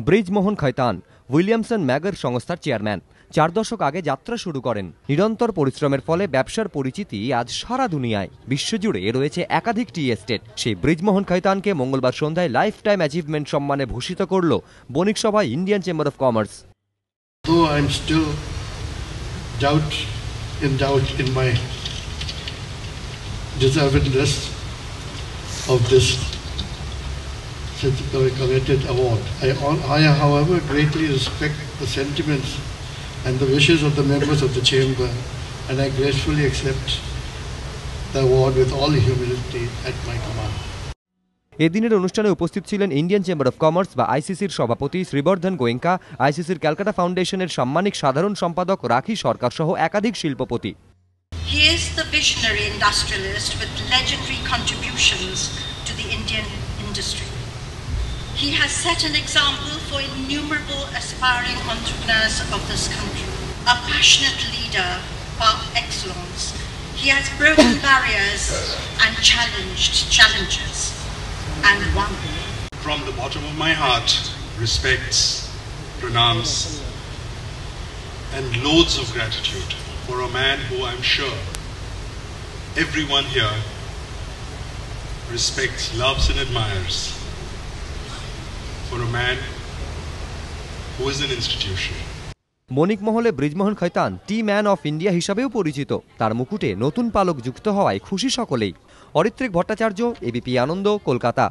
Brijmohan Khaitan Williamson ম্যাগর সংস্থার chairman 4 দশক আগে যাত্রা শুরু করেন। নিরন্তর পরিশ্রমের ফলে ব্যবসার পরিচিতি আজ সারা দুনিয়ায়। বিশ্বজুড়ে রয়েছে একাধিক টি এস্টেট। সেই ব্রিজমোহন খৈতানকে মঙ্গলবার সন্ধ্যায় লাইফ টাইম অ্যাচিভমেন্ট সম্মানে ভূষিত করল বণিক সভা Indian chamber of commerce. Though I'm still in doubt in my deservedness of this coveted award, I however greatly respect the sentiments and the wishes of the members of the chamber, and I gracefully accept the award with all humility at my command. এদিনের অনুষ্ঠানে উপস্থিত ছিলেন Indian chamber of commerce বা আইসিসির সভাপতি শ্রীবর্ধন গোয়েঙ্কা, আইসিসির ক্যালকাটা ফাউন্ডেশনের সাম্মানিক সাধারণ সম্পাদক রাখি সরকার সহ একাধিক শিল্পপতি। He is the visionary industrialist with legendary contributions to the Indian industry. He has set an example for innumerable aspiring entrepreneurs of this country. A passionate leader par excellence, he has broken barriers and challenged challenges and won. From the bottom of my heart, respects, pranams, and loads of gratitude for a man who I'm sure everyone here respects, loves and admires. For a man who is an institution. বণিক মহলে ব্রিজমোহন খৈতান টি man of India হিসাবেও পরিচিত। তার মুকুটে নতুন পালক যুক্ত হওয়ায় খুশি সকলেই। অরিত্রিক ভট্টাচার্য, এবিপি আনন্দ, কলকাতা।